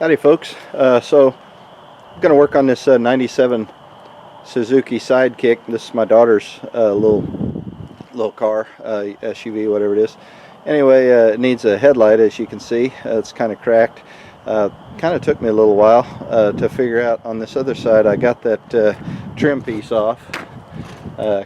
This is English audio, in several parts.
Howdy folks. So I'm going to work on this 97 Suzuki Sidekick. This is my daughter's little car, SUV, whatever it is. Anyway, it needs a headlight, as you can see. It's kind of cracked. Kind of took me a little while to figure out. On this other side I got that trim piece off.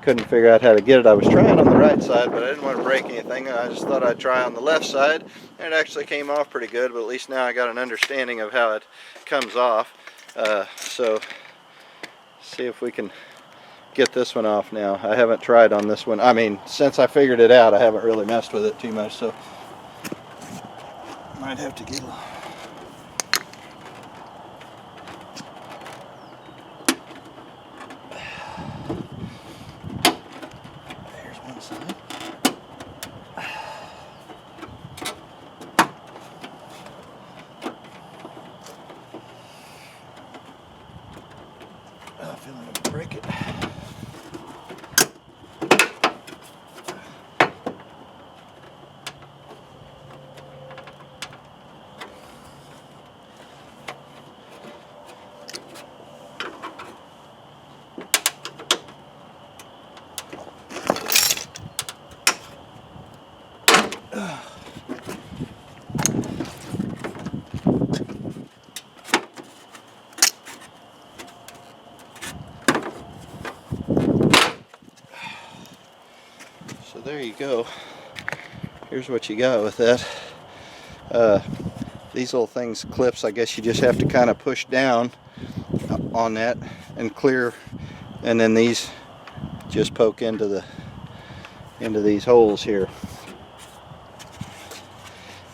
Couldn't figure out how to get it. I was trying on the right side, but I didn't want to break anything. I just thought I'd try on the left side, and it actually came off pretty good, but at least now I got an understanding of how it comes off. So see if we can get this one off now. I haven't tried on this one. I mean, since I figured it out, I haven't really messed with it too much, so might have to get a little. I feel like I'm gonna break it. So there you go. Here's what you got with that. These little things, clips, I guess you just have to kind of push down on that and clear, and then these just poke into these holes here.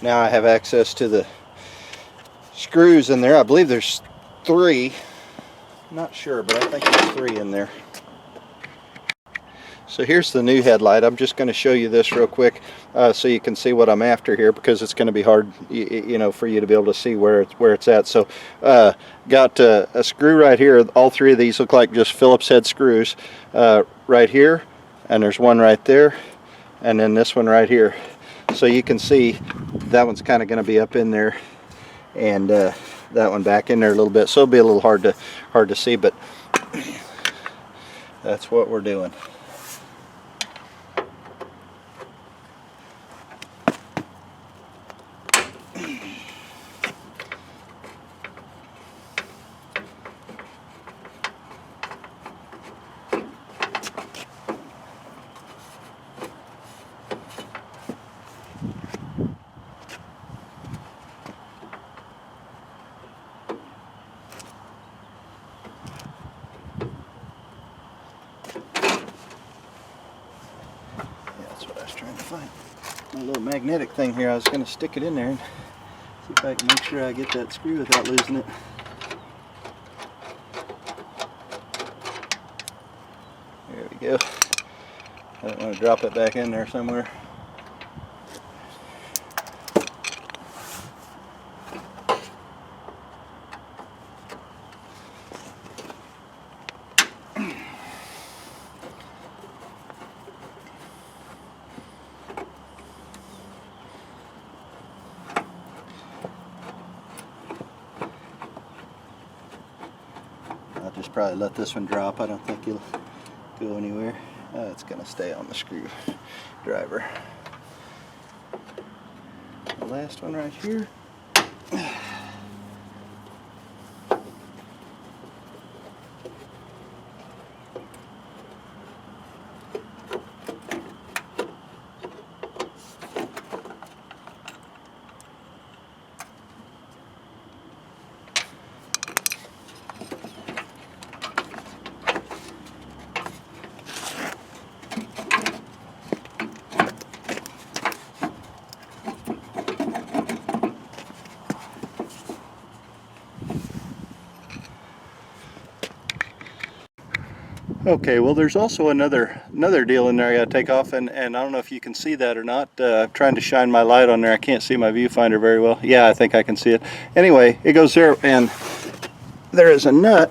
Now I have access to the screws in there. I believe there's 3. I'm not sure, but I think there's 3 in there. So here's the new headlight. I'm just going to show you this real quick so you can see what I'm after here, because it's going to be hard, you know, for you to be able to see where it's at. So got a screw right here. All 3 of these look like just Phillips head screws right here, and there's one right there, and then this one right here. So you can see that one's kind of going to be up in there, and that one back in there a little bit. So it'll be a little hard to see, but that's what we're doing. Trying to find a little magnetic thing here. I was going to stick it in there and see if I can make sure I get that screw without losing it. There we go. I don't want to drop it back in there somewhere. I'll just probably let this one drop. I don't think it'll go anywhere. It's going to stay on the screwdriver. The last one right here. Okay, well there's also another deal in there I gotta take off, and I don't know if you can see that or not. I'm trying to shine my light on there. I can't see my viewfinder very well. Yeah, I think I can see it. Anyway, it goes there, and there is a nut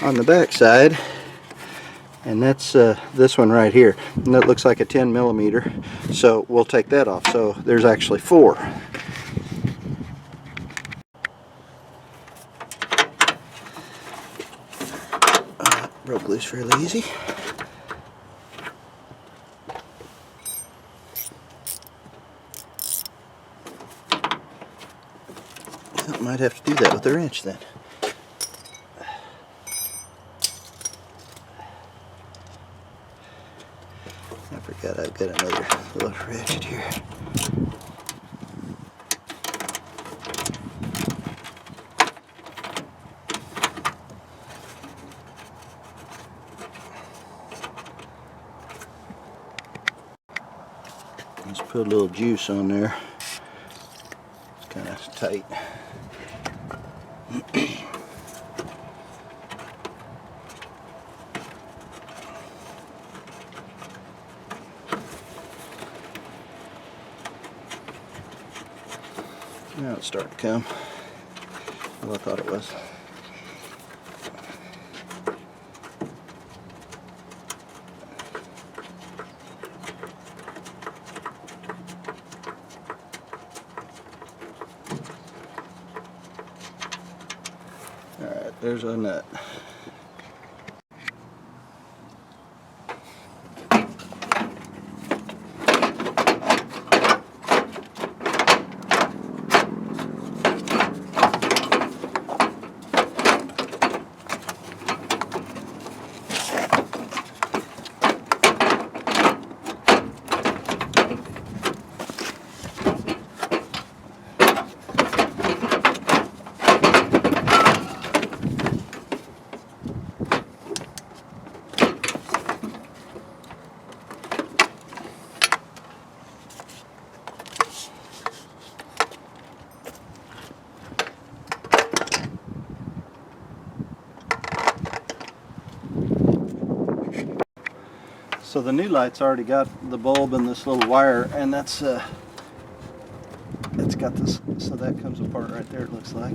on the back side, and that's this one right here, and that looks like a 10 millimeter, so we'll take that off. So there's actually 4. broke loose fairly easy. I might have to do that with a wrench then. I forgot I've got another little ratchet here. Let's put a little juice on there. It's kind of tight. Now it's starting to come. Well, I thought it was. Alright, there's a nut. So the new light's already got the bulb and this little wire, and that's it's got this, so that comes apart right there, it looks like.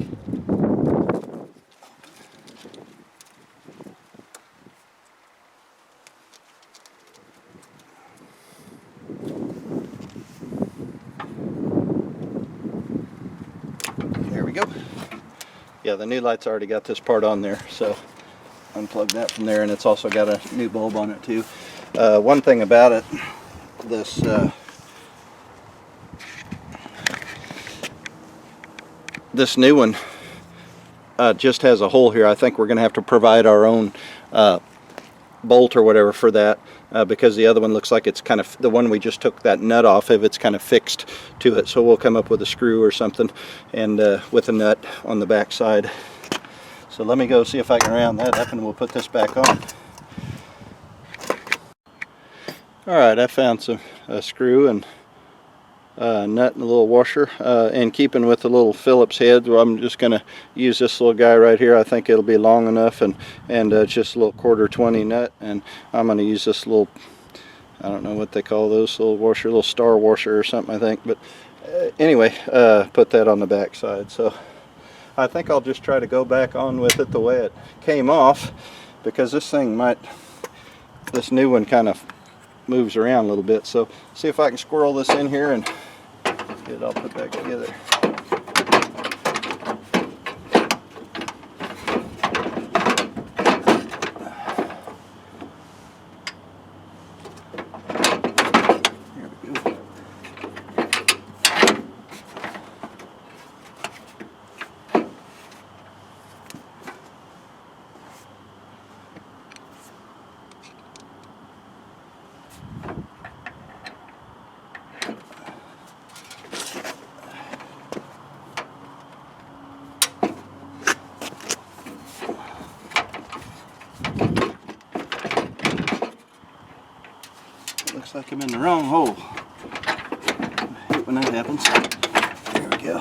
There we go. Yeah, the new light's already got this part on there, so unplug that from there, and it's also got a new bulb on it too. One thing about it, this this new one just has a hole here. I think we're going to have to provide our own bolt or whatever for that, because the other one looks like it's kind of, the one we just took that nut off of, it's kind of fixed to it. So we'll come up with a screw or something, and with a nut on the back side. So let me go see if I can round that up, and we'll put this back on. Alright, I found a screw and a nut and a little washer. And keeping with the little Phillips head, I'm just going to use this little guy right here. I think it'll be long enough, and just a little 1/4 nut. And I'm going to use this little, I don't know what they call those little washer, little star washer or something, I think. But anyway, put that on the back side. So I think I'll just try to go back on with it the way it came off, because this thing might, this new one kind of moves around a little bit. So see if I can squirrel this in here and get it all put back together. Here we go. Looks like I'm in the wrong hole. I hate when that happens. There we go.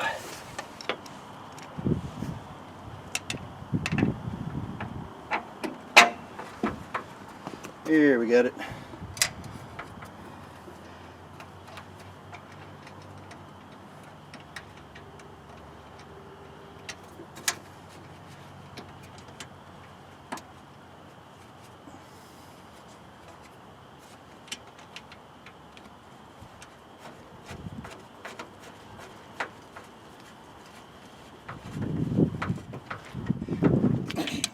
Here we got it.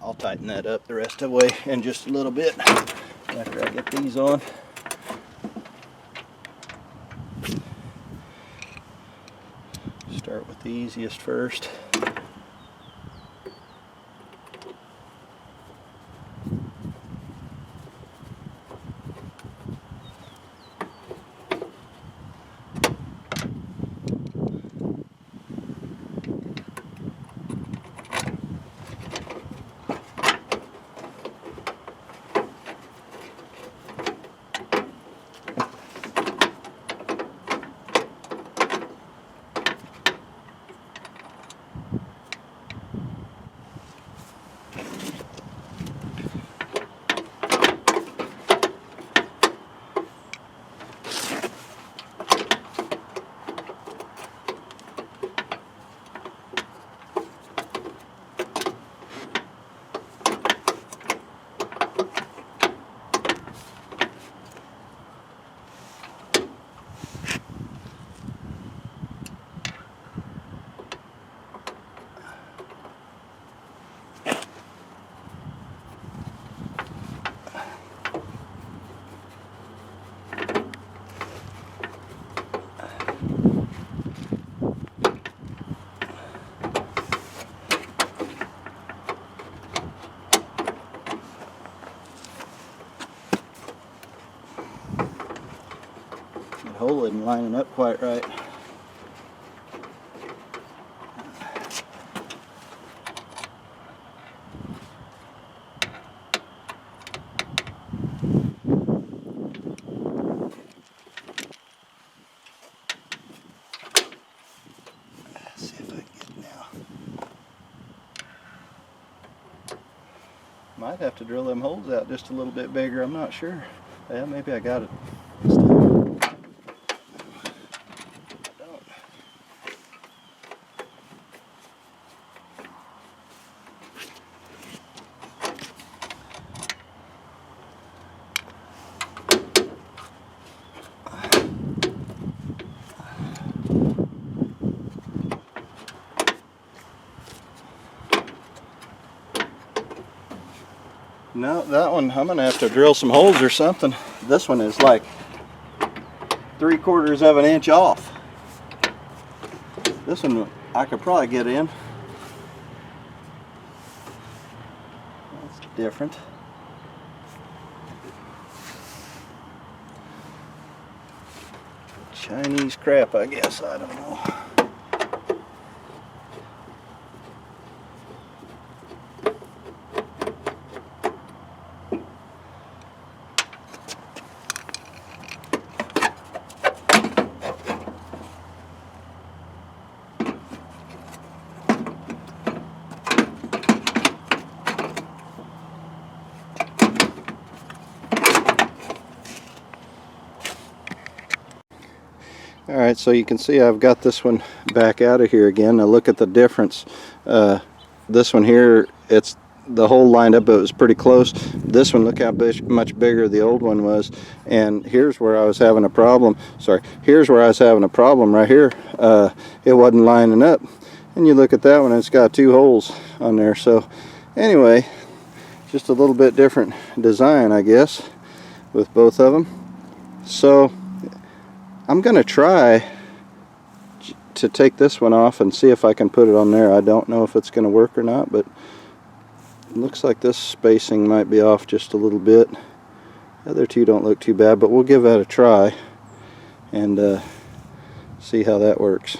I'll tighten that up the rest of the way in just a little bit after I get these on. Start with the easiest first. The hole isn't lining up quite right. Let's see if I can get it now. Might have to drill them holes out just a little bit bigger, I'm not sure. Yeah, maybe I got it. No, that one, I'm gonna have to drill some holes or something. This one is like 3/4 of an inch off. This one I could probably get in. That's different. Chinese crap, I guess, I don't know. Alright, so you can see I've got this one back out of here again. Now look at the difference. This one here, it's the hole lined up, it was pretty close. This one, look how much bigger the old one was. And here's where I was having a problem. Sorry, here's where I was having a problem right here. It wasn't lining up. And you look at that one, it's got 2 holes on there. So anyway, just a little bit different design, I guess, with both of them. So I'm gonna try to take this one off and see if I can put it on there. I don't know if it's gonna work or not, but it looks like this spacing might be off just a little bit. The other two don't look too bad, but we'll give that a try and see how that works.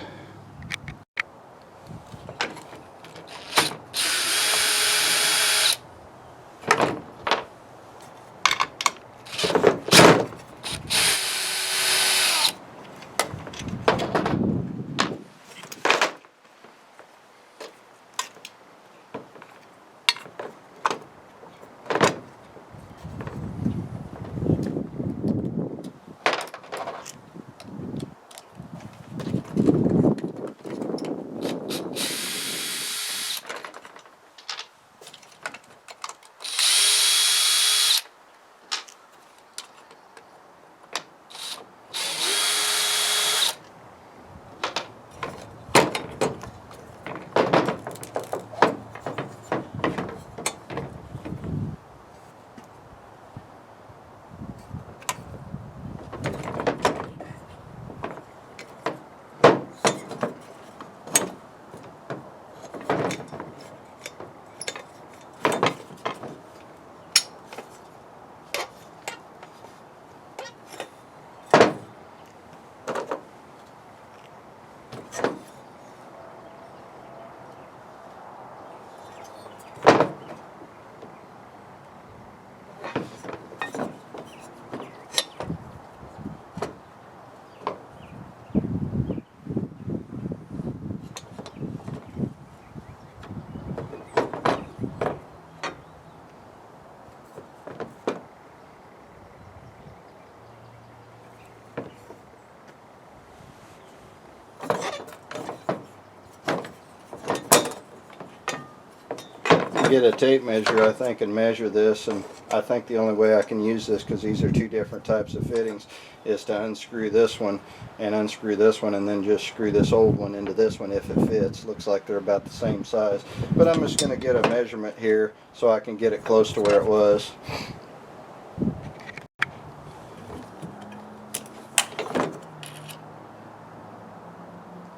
get a tape measure, I think, and measure this, and I think the only way I can use this, because these are two different types of fittings, is to unscrew this one and unscrew this one and then just screw this old one into this one if it fits. Looks like they're about the same size, but I'm just going to get a measurement here so I can get it close to where it was.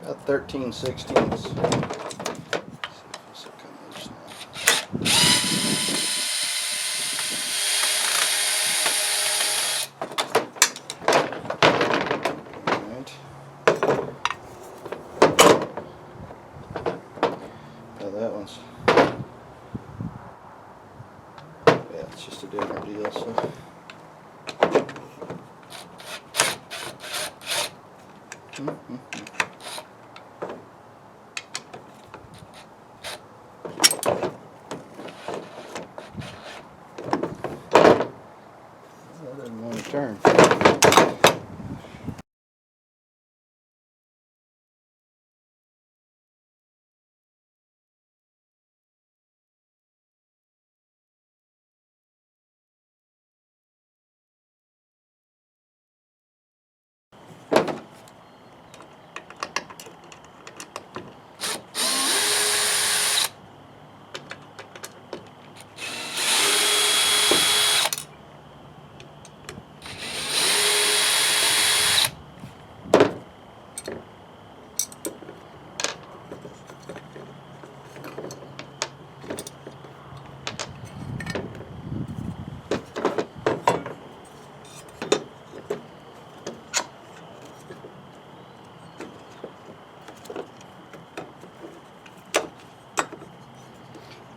About 13/16. That one's, yeah, it's just a different deal. So that doesn't want to turn.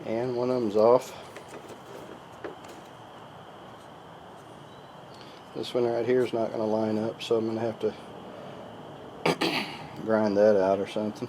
And one of them's off. This one right here is not going to line up, so I'm going to have to grind that out or something.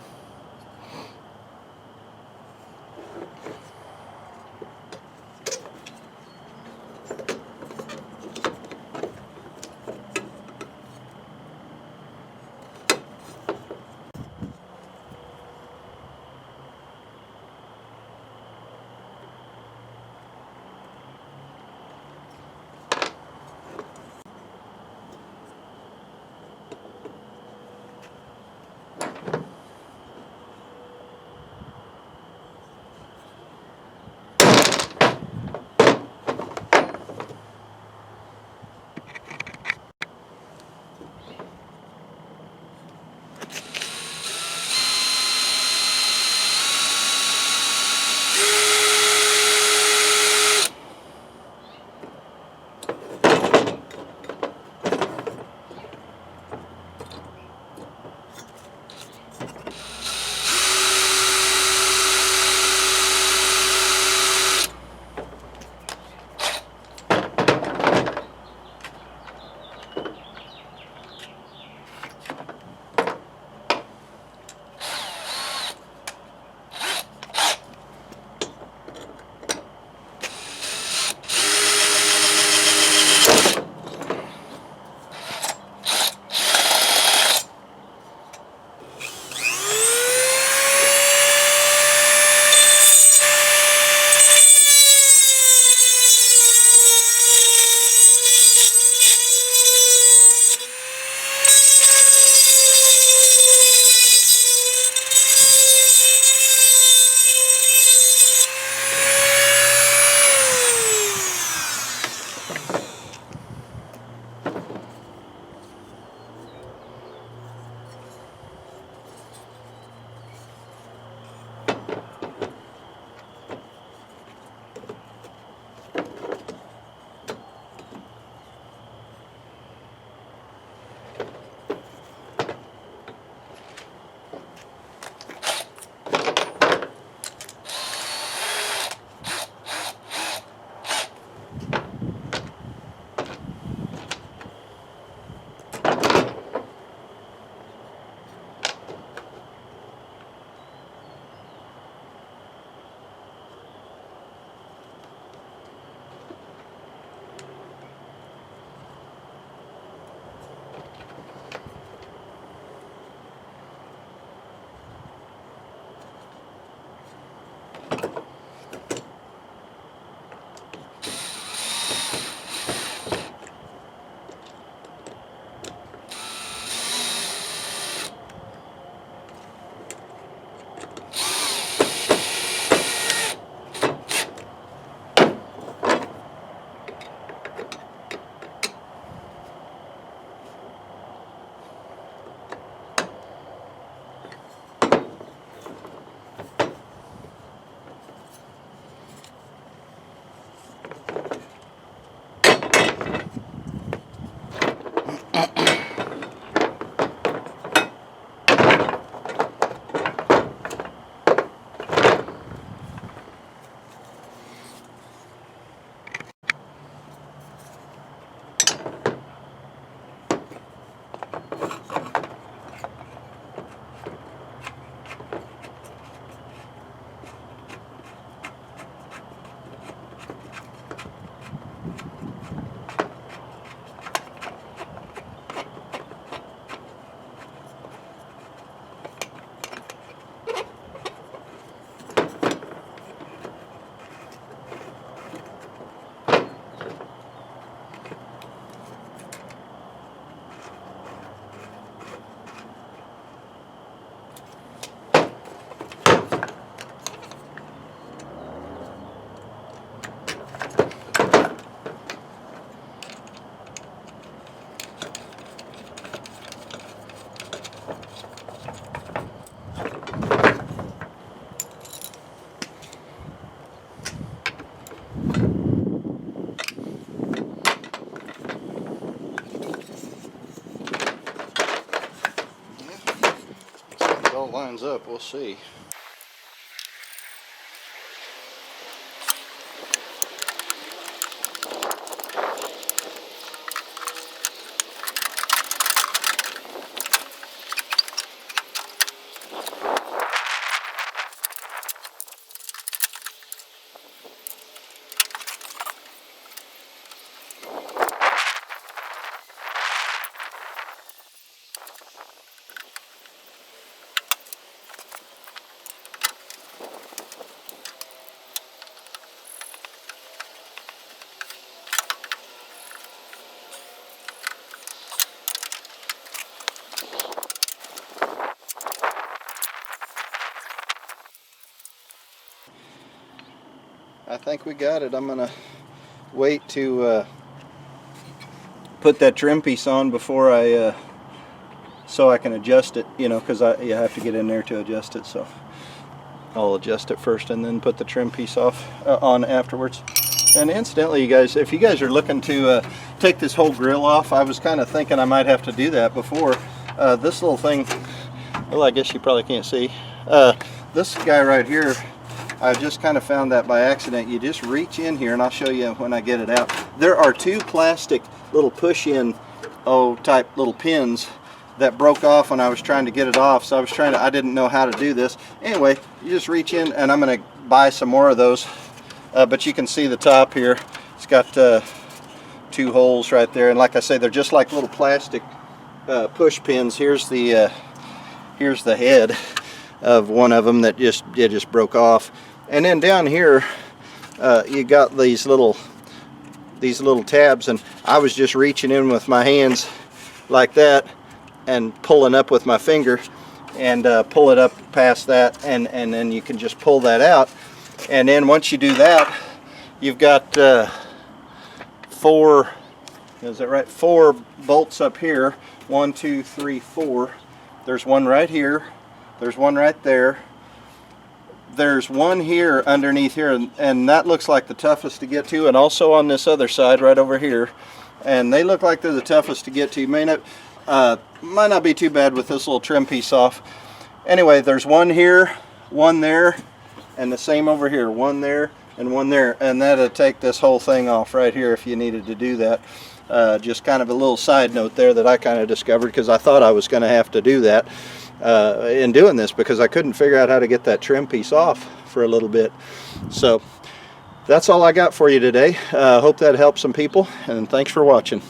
lines up, we'll see. I think we got it. I'm gonna wait to put that trim piece on before I so I can adjust it, you know, because you have to get in there to adjust it. So I'll adjust it first and then put the trim piece on afterwards. And incidentally, you guys, if you guys are looking to take this whole grill off, I was kind of thinking I might have to do that before. This little thing, well, I guess you probably can't see. This guy right here, I just kind of found that by accident. You just reach in here, and I'll show you when I get it out. There are two plastic little push-in type little pins that broke off when I was trying to get it off. So I didn't know how to do this. Anyway, you just reach in, and I'm going to buy some more of those. But you can see the top here. It's got two holes right there, and like I say, they're just like little plastic push pins. Here's the head of one of them that just broke off. And then down here you got these little tabs, and I was just reaching in with my hands like that and pulling up with my finger and pull it up past that, and then you can just pull that out. And then once you do that, you've got four bolts up here. 1, 2, 3, 4. There's one right here, there's one right there, there's one here underneath here, and that looks like the toughest to get to, and also on this other side right over here, and they look like they're the toughest to get to. Might not be too bad with this little trim piece off. Anyway, there's one here, one there, and the same over here, one there and one there, and that'll take this whole thing off right here if you needed to do that. Just kind of a little side note there that I kind of discovered, because I thought I was going to have to do that in doing this, because I couldn't figure out how to get that trim piece off for a little bit. So that's all I got for you today. Hope that helps some people, and thanks for watching.